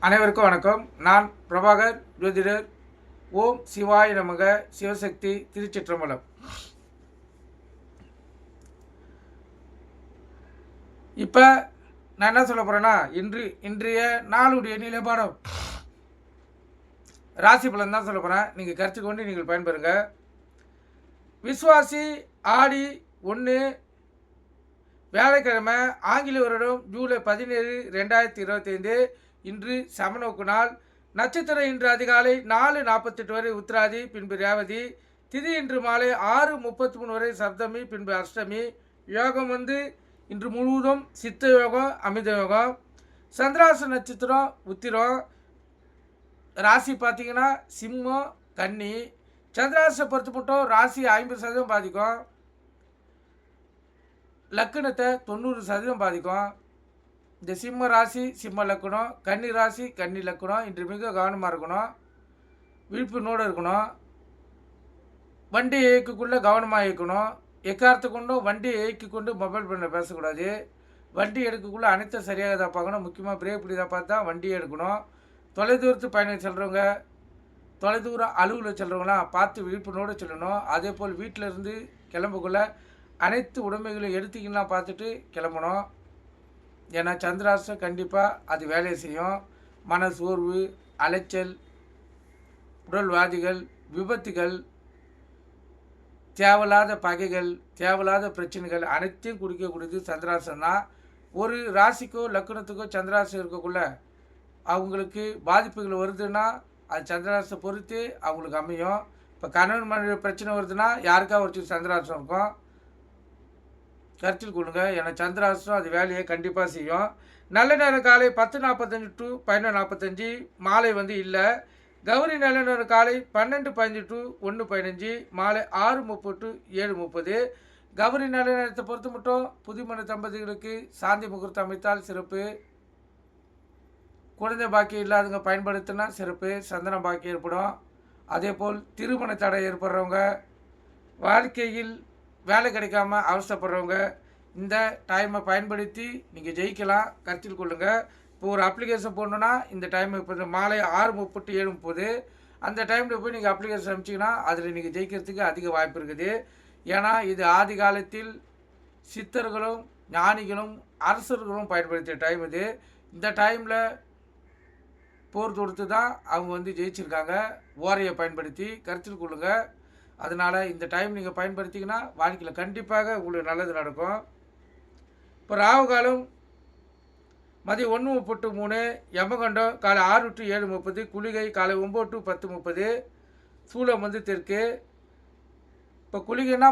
அனைவருக்கும் வணக்கம். நான் பிரபாகர் ஜோதிடர். ஓம் சிவாய நமக. சிவசக்தி திருச்சிற்றம்பலம். இப்போ நான் என்ன சொல்ல போகிறேன்னா, இன்றைய நாளுடைய நிலைப்பாடம் ராசி பலன் தான் சொல்ல போகிறேன். நீங்கள் கருத்து கொண்டு நீங்கள் பயன்பெறுங்க. விஸ்வாசி ஆடி 1 வியாழக்கிழமை, ஆங்கில வருடம் ஜூலை 17, 2025. இன்று சமநோக்கு நாள். நட்சத்திரம் இன்று அதிகாலை 4:48 வரை உத்திராதி, பின்பு ரேவதி. திதி இன்று மாலை 6:33 வரை சப்தமி, பின்பு அஷ்டமி. யோகம் இன்று முழுவதும் சித்த யோகம், அமிர்த யோகம். சந்திராச நட்சத்திரம் உத்திரம். ராசி பார்த்தீங்கன்னா சிம்மம், கன்னி. சந்திராசை பொறுத்து மட்டும் ராசி 50% பாதிக்கும், லக்கணத்தை 90% பாதிக்கும். இந்த சிம்ம ராசி சிம்ம லக்கணம், கன்னி ராசி கன்னி லக்கணம். இன்று மிக கவனமாக இருக்கணும், விழிப்புணோடு இருக்கணும். வண்டி இயக்கக்குள்ளே கவனமாக இயக்கணும். எக்காரத்தை கொண்டும் வண்டியை இயக்கி கொண்டு மொபைல் ஃபோனில் பேசக்கூடாது. வண்டி எடுக்கக்குள்ளே அனைத்தும் சரியாக தான் பார்க்கணும். முக்கியமாக பிரேக் பிடி தான் பார்த்து தான் வண்டியை எடுக்கணும். தொலைதூரத்து பயணம் செல்கிறவங்க, தொலைதூர அலுவலில் செல்கிறவங்களாம் பார்த்து விழிப்புணோடு செல்லணும். அதே போல் வீட்டில் இருந்து கிளம்பக்குள்ளே அனைத்து உடைமைகளையும் எடுத்துக்கலாம் பார்த்துட்டு கிளம்பணும். ஏன்னா சந்திராசம் கண்டிப்பாக அது வேலையை செய்யும். மன சோர்வு, அலைச்சல், உடல்வாதிகள், விபத்துகள், தேவையில்லாத பகைகள், தேவையில்லாத பிரச்சனைகள் அனைத்தையும் குடிக்கக்கூடியது சந்திராசம் தான். ஒரு ராசிக்கோ லக்கணத்துக்கோ சந்திராசம் இருக்கக்குள்ள அவங்களுக்கு பாதிப்புகள் வருதுன்னா அது சந்திராசத்தை பொறுத்து அவங்களுக்கு அமையும். இப்போ கணவன் மனைவி பிரச்சனை வருதுன்னா யாருக்கா ஒரு சந்திராசம் இருக்கும், கருத்தில் கொள்ளுங்க. ஏன்னா சந்திராசம் அது வேலையை கண்டிப்பாக செய்யும். நல்ல நேரம் காலை 10:45 to 11:45. மாலை இல்லை. கௌரி நல்ல நேரம் காலை 12:15 to 1:15. மாலை 6:30 to 7:30. கௌரி நல்ல நேரத்தை பொறுத்து மட்டும் புதுமண தம்பதிகளுக்கு சாந்தி முகூர்த்தம் அமைத்தால் சிறப்பு. குழந்தை பாக்கியம் இல்லாதவங்க பயன்படுத்தினா சிறப்பு, சந்தன பாக்கியம் ஏற்படும். அதே போல் திருமண தடை ஏற்படுறவங்க, வாழ்க்கையில் வேலை கிடைக்காம அவசரப்படுறவங்க இந்த டைமை பயன்படுத்தி நீங்கள் ஜெயிக்கலாம், கருத்தில் கொள்ளுங்கள். இப்போ ஒரு அப்ளிகேஷன் போடணுன்னா இந்த டைம் இப்போ மாலை 6:30 to 7:30 அந்த டைமில் போய் நீங்கள் அப்ளிகேஷன் அனுப்பிச்சிங்கன்னா அதில் நீங்கள் ஜெயிக்கிறதுக்கு அதிக வாய்ப்பு இருக்குது. ஏன்னா இது ஆதி காலத்தில் சித்தர்களும் ஞானிகளும் அரசர்களும் பயன்படுத்திய டைம் இது. இந்த டைமில் போர் தொடுத்து தான் அவங்க ஜெயிச்சிருக்காங்க, ஓரையை பயன்படுத்தி. கருத்தில் கொள்ளுங்கள். அதனால் இந்த டைம் நீங்கள் பயன்படுத்திங்கன்னா வாழ்க்கையில் கண்டிப்பாக உங்களுக்கு நல்லது நடக்கும். இப்போ ராகு காலம் மதியம் 1:30 to 3, யமகண்டம் காலை 6 to 7:30, குளிகை காலை 9 to 10:30. சூலம் தெற்கு. இப்போ குளிகைன்னா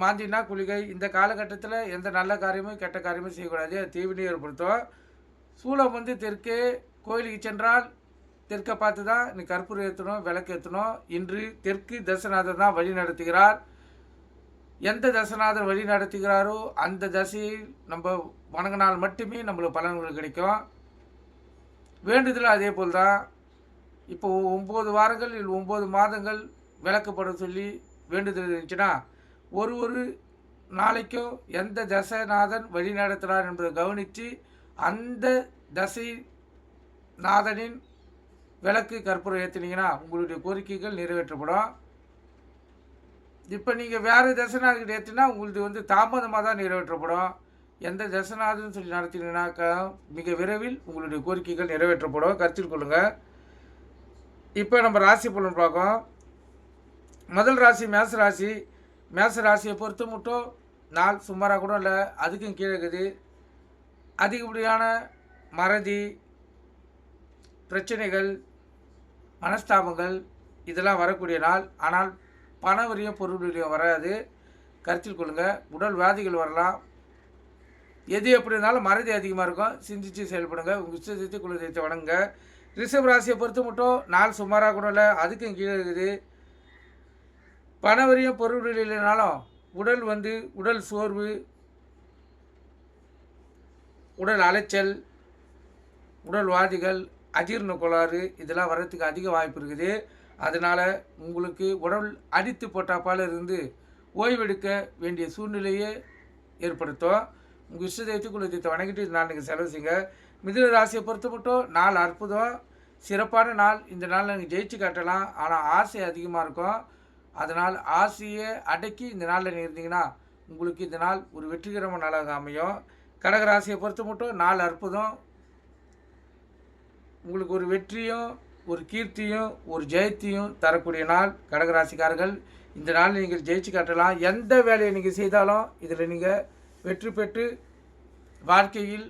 மாந்தினா குளிகை. இந்த காலகட்டத்தில் எந்த நல்ல காரியமும் கெட்ட காரியமும் செய்யக்கூடாது, அது தீவினை ஏற்படுத்தும். சூலம் தெற்கு. கோயிலுக்கு சென்றால் தெற்கை பார்த்து தான் நீ கற்பூரம் ஏற்றணும், விளக்கு ஏற்றணும். இன்று தெற்கு தசநாதர் தான் வழி நடத்துகிறார். எந்த தசநாதர் வழி நடத்துகிறாரோ அந்த தசையில் நம்ம வணங்கினால் மட்டுமே நம்மளுக்கு பலன்கள் கிடைக்கும். வேண்டுதல் அதே போல் தான். இப்போ 9 வாரங்கள் 9 மாதங்கள் விளக்கப்பட சொல்லி வேண்டுதல் இருந்துச்சுன்னா ஒரு நாளைக்கும் எந்த தசநாதன் வழி நடத்துகிறார் என்பதை கவனித்து அந்த தசை நாதனின் விளக்கு கற்பூரம் ஏற்றினீங்கன்னா உங்களுடைய கோரிக்கைகள் நிறைவேற்றப்படும். இப்போ நீங்கள் வேறு தசநாதர்கிட்ட ஏற்றினா உங்களுக்கு தாமதமாக தான் நிறைவேற்றப்படும். எந்த தசநாதன்னு சொல்லி நடத்தினீங்கன்னாக்கா மிக விரைவில் உங்களுடைய கோரிக்கைகள் நிறைவேற்றப்படும், கருத்தில் கொள்ளுங்கள். இப்போ நம்ம ராசி பலன் பார்க்கோம். முதல் ராசி மேச ராசி. மேச ராசியை பொறுத்த மட்டும் நாள் சுமாராக கூட இல்லை, அதுக்கும் கீழே இருக்குது. அதிகப்படியான மறதி, பிரச்சனைகள், மனஸ்தாபங்கள் இதெல்லாம் வரக்கூடிய நாள். ஆனால் பண வரியும் பொருள் வரியும் வராது, கருத்தில் கொள்ளுங்கள். உடல் வியாதிகள் வரலாம். எது எப்படி இருந்தாலும் மறதி அதிகமாக இருக்கும், சிந்தித்து செயல்படுங்க. உங்கள் இஷ்டத்தை குலதெய்வத்தை வணங்குங்க. ரிஷப ராசியை பொறுத்து மட்டும் நாள் சுமாராக கூட இல்லை, அதுக்கும் கீழே இருக்குது. பண வரியும் பொருள் வரி இல்லைனாலும் உடல் உடல் சோர்வு, உடல் அலைச்சல், உடல் வாதிகள், அஜீர்ண கோளாறு இதெல்லாம் வர்றதுக்கு அதிக வாய்ப்பு இருக்குது. அதனால் உங்களுக்கு உடல் அடித்து போட்டாப்பால் இருந்து ஓய்வெடுக்க வேண்டிய சூழ்நிலையை ஏற்படுத்தும். உங்கள் இஷ்ட தெய்வத்தை குலதெய்வத்தை வணங்கிட்டு நாள் நீங்கள் செலவு செய்யுங்க. மிதுன ராசியை பொறுத்த மட்டும் நாள் அற்புதம், சிறப்பான நாள். இந்த நாள் நீங்கள் ஜெயிச்சு காட்டலாம். ஆனால் ஆசை அதிகமாக இருக்கும். அதனால் ஆசையை அடக்கி இந்த நாளில் நீங்கள் இருந்தீங்கன்னா உங்களுக்கு இந்த நாள் ஒரு வெற்றிகரமான நாளாக அமையும். கடகராசியை பொறுத்த மட்டும் நாள் அற்புதம். உங்களுக்கு ஒரு வெற்றியும் ஒரு கீர்த்தியும் ஒரு ஜெயத்தையும் தரக்கூடிய நாள். கடகராசிக்காரர்கள் இந்த நாள் நீங்கள் ஜெயிச்சு காட்டலாம். எந்த வேலையை நீங்கள் செய்தாலும் இதில் நீங்கள் வெற்றி பெற்று வாழ்க்கையில்,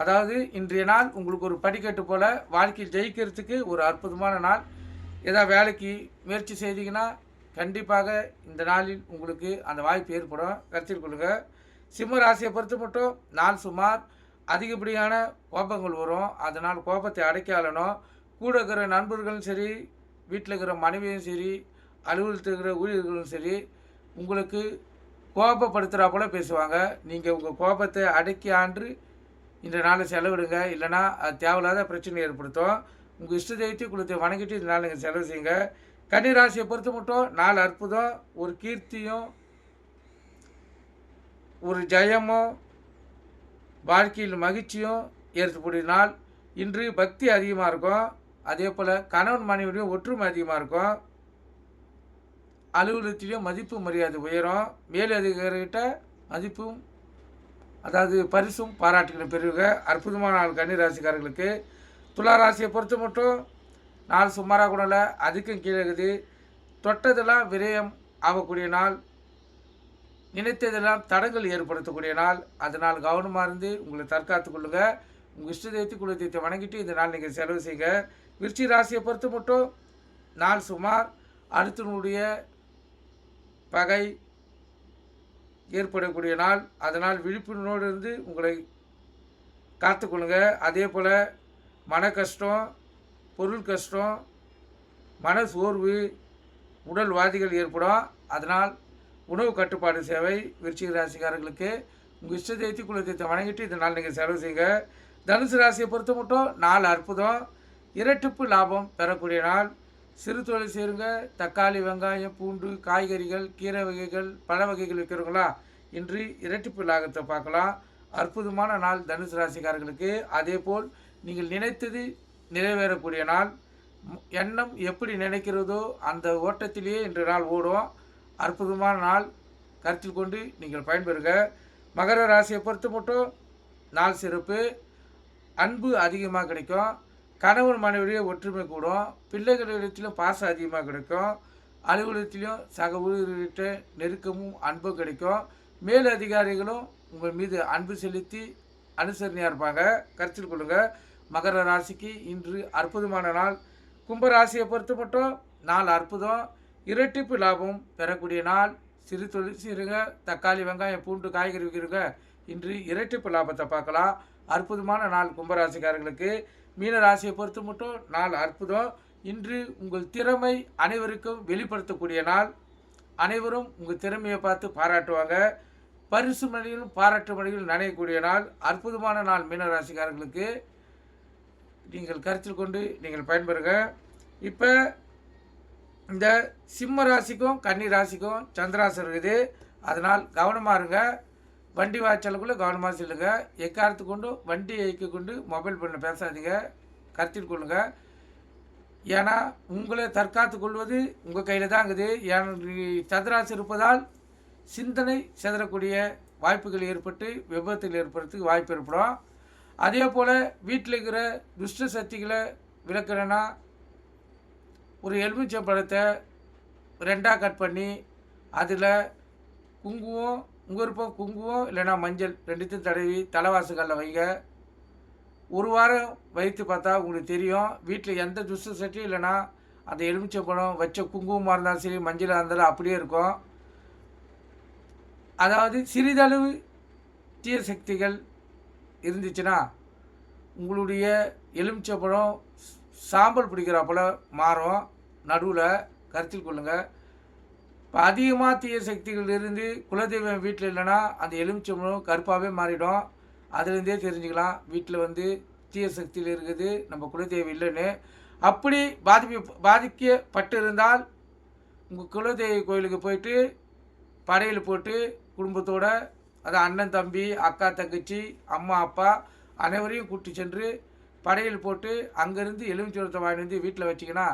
அதாவது இன்றைய நாள் உங்களுக்கு ஒரு படிக்கட்டு போல் வாழ்க்கையில் ஜெயிக்கிறதுக்கு ஒரு அற்புதமான நாள். ஏதாவது வேலைக்கு முயற்சி செய்தீங்கன்னா கண்டிப்பாக இந்த நாளில் உங்களுக்கு அந்த வாய்ப்பு ஏற்படும், கருத்தில் கொள்ளுங்கள். சிம்ம ராசியை பொறுத்த மட்டும் நாள் சுமார் அதிகப்படியான கோபங்கள் வரும். அதனால் கோபத்தை அடக்கியாளணும். கூட இருக்கிற நண்பர்களும் சரி, வீட்டில் இருக்கிற மனைவியும் சரி, அலுவலகத்தில் இருக்கிற ஊழியர்களும் சரி உங்களுக்கு கோபப்படுத்துகிறா போல் பேசுவாங்க. நீங்கள் உங்கள் கோபத்தை அடக்கி ஆண்டு இந்த நாளை செலவிடுங்க. இல்லைனா அது தேவையில்லாத பிரச்சனை ஏற்படுத்தும். உங்கள் இஷ்ட தெய்வத்தை குலத்தை வணங்கிட்டு இந்த நாள் நீங்கள் செலவு செய்யுங்க. கன்னிராசியை பொறுத்த மட்டும் நாள் அற்புதம். ஒரு கீர்த்தியும் ஒரு ஜெயமும் வாழ்க்கையில் மகிழ்ச்சியும் ஏற்படக்கூடிய நாள். இன்று பக்தி அதிகமாக இருக்கும். அதே போல் கணவன் மனைவியும் ஒற்றுமை அதிகமாக இருக்கும். அலுவலகத்திலையும் மதிப்பு மரியாதை உயரும். மேலதிகாரிகிட்ட மதிப்பும், அதாவது பரிசும் பாராட்டுகளும் பெறுக. அற்புதமான நாள் கன்னிராசிக்காரர்களுக்கு. துலா ராசியை பொறுத்த மட்டும் நாள் சுமாராக கூட இல்லை, அதுக்கும் கீழே இருக்குது. தொட்டதெல்லாம் விரயம் ஆகக்கூடிய நாள். நினைத்ததெல்லாம் தடங்கள் ஏற்படுத்தக்கூடிய நாள். அதனால் கவனமாக இருந்து உங்களை தற்காத்து கொள்ளுங்கள். உங்கள் இஷ்ட தெய்வத்தை குலதெய்வத்தை வணங்கிட்டு இந்த நாள் நீங்கள் செலவு செய்யுங்க. விருச்சிக ராசியை பொறுத்த மட்டும் நாள் சுமார் அடுத்தனுடைய பகை ஏற்படக்கூடிய நாள். அதனால் விழிப்புணர்வோடு இருந்து உங்களை காத்துக்கொள்ளுங்க. அதே போல் மன கஷ்டம், பொருள் கஷ்டம், மன சோர்வு, உடல் வாதிகள் ஏற்படும். அதனால் உணவு கட்டுப்பாடு சேவை விருச்சிக ராசிக்காரர்களுக்கு. உங்கள் இஷ்ட தெய்வத்தை குலதெய்வத்தை வணங்கிட்டு இந்த நாள் நீங்கள் செலவு செய்யுங்க. தனுசு ராசியை பொறுத்த மட்டும் நாள் அற்புதம். இரட்டிப்பு லாபம் பெறக்கூடிய நாள். சிறு தொழில் செய்யுங்க. தக்காளி, வெங்காயம், பூண்டு, காய்கறிகள், கீரை வகைகள், பழ வகைகள் விற்கிறவங்களா இன்று இரட்டிப்பு லாபத்தை பார்க்கலாம். அற்புதமான நாள் தனுசு ராசிக்காரர்களுக்கு. அதே போல் நீங்கள் நினைத்தது நிறைவேறக்கூடிய நாள். எண்ணம் எப்படி நினைக்கிறதோ அந்த ஓட்டத்திலேயே இன்று நாள் ஓடும். அற்புதமான நாள், கருத்தில் கொண்டு நீங்கள் பயன்பெறுங்க. மகர ராசியை பொறுத்த மட்டும் நாள் சிறப்பு. அன்பு அதிகமாக கிடைக்கும். கணவன் மனைவியே ஒற்றுமை கூடும். பிள்ளைகளிடத்திலும் பாசம் அதிகமாக கிடைக்கும். அலுவலகத்திலும் சக ஊழியர்கிட்ட நெருக்கமும் அன்பும் கிடைக்கும். மேல் அதிகாரிகளும் உங்கள் மீது அன்பு செலுத்தி அனுசரணையாக இருப்பாங்க, கருத்தில் கொள்ளுங்கள். மகர ராசிக்கு இன்று அற்புதமான நாள். கும்பராசியை பொறுத்த மட்டும் நாள் அற்புதம். இரட்டிப்பு லாபம் பெறக்கூடிய நாள். சிறு தொழில் செய்யுங்க. தக்காளி, வெங்காயம், பூண்டு, காய்கறி விற்கிறவங்க இன்று இரட்டிப்பு லாபத்தை பார்க்கலாம். அற்புதமான நாள் கும்பராசிக்காரர்களுக்கு. மீன ராசியை பொறுத்த மட்டும் நாள் அற்புதம். இன்று உங்கள் திறமை அனைவருக்கும் வெளிப்படுத்தக்கூடிய நாள். அனைவரும் உங்கள் திறமையை பார்த்து பாராட்டுவாங்க. பரிசு மழையிலும் பாராட்டு மழையிலும் நனையக்கூடிய நாள். அற்புதமான நாள் மீனராசிக்காரர்களுக்கு. நீங்கள் கருத்தில் கொண்டு நீங்கள் பயன்பெறுங்க. இப்போ இந்த சிம்ம ராசிக்கும் கன்னி ராசிக்கும் சந்திராசம் இருக்குது. அதனால் கவனமாக இருங்க. வண்டி வாய்ச்சலுக்குள்ளே கவனமாக செல்லுங்க. எக்காரத்து கொண்டு வண்டி இயக்க கொண்டு மொபைல் பண்ண பேசாதீங்க, கருத்தில் கொள்ளுங்க. ஏன்னா உங்களை தற்காத்து கொள்வது உங்கள் கையில் தான் இருக்குது. சந்திராசம் இருப்பதால் சிந்தனை செதறக்கூடிய வாய்ப்புகள் ஏற்பட்டு விபத்தில் ஏற்படுறதுக்கு வாய்ப்பு ஏற்படும். அதே போல் வீட்டில் இருக்கிற துஷ்ட சக்திகளை விளக்கணுன்னா ஒரு எலுமிச்சை பழத்தை ரெண்டாக கட் பண்ணி அதில் குங்குமம், உங்கள் விருப்பம் குங்குமம் இல்லைன்னா மஞ்சள் ரெண்டுத்தையும் தடவி தலைவாசல்களில் வைங்க. ஒரு வாரம் வைத்து பார்த்தா உங்களுக்கு தெரியும் வீட்டில் எந்த துஷ்ட சக்தியும் இல்லைன்னா அந்த எலுமிச்சை பழம் வச்ச குங்குமமாக இருந்தாலும் சரி, மஞ்சளாக இருந்தாலும் அப்படியே இருக்கும். அதாவது சிறிதளவு தீய சக்திகள் இருந்துச்சுன்னா உங்களுடைய எலுமிச்சை பழம் சாம்பல் பிடிக்கிறா போல் மாறும். நடுவில் கருத்தில் கொள்ளுங்கள். இப்போ அதிகமாக தீய சக்திகள் இருந்து குலதெய்வம் வீட்டில் இல்லைன்னா அந்த எலுமிச்சை பழம் கருப்பாகவே மாறிடும். அதுலேருந்தே தெரிஞ்சுக்கலாம் வீட்டில் தீய சக்தியில் இருக்குது, நம்ம குலதெய்வம் இல்லைன்னு. அப்படி பாதிக்கப்பட்டு இருந்தால் உங்கள் குலதெய்வ கோயிலுக்கு போயிட்டு படையல் போட்டு குடும்பத்தோடு, அது அண்ணன் தம்பி, அக்கா தங்கச்சி, அம்மா அப்பா அனைவரையும் கூட்டி சென்று படையல் போட்டு அங்கேருந்து எலுமிச்சம்பழத்தை வாங்கிட்டு வந்து வீட்டில் வச்சிங்கன்னா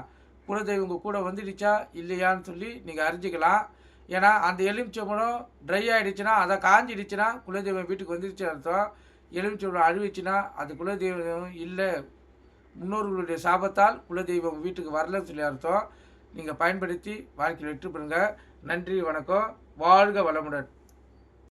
குலதெய்வம் உங்கள் கூட வந்துடுச்சா இல்லையான்னு சொல்லி நீங்கள் அறிஞ்சிக்கலாம். ஏன்னா அந்த எலுமிச்சம்பழம் ட்ரை ஆகிடுச்சுன்னா, அதை காஞ்சிடுச்சுன்னா குலதெய்வம் வீட்டுக்கு வந்துடுச்சு அர்த்தம். எலுமிச்சம்பழம் அழுவிச்சுன்னா அது குலதெய்வம் இல்லை, முன்னோர்களுடைய சாபத்தால் குலதெய்வம் வீட்டுக்கு வரலன்னு சொல்லி அர்த்தம். நீங்கள் பயன்படுத்தி வாழ்க்கையில் வெற்றி பெறுங்க. நன்றி, வணக்கம். வாழ்க வளமுடன்.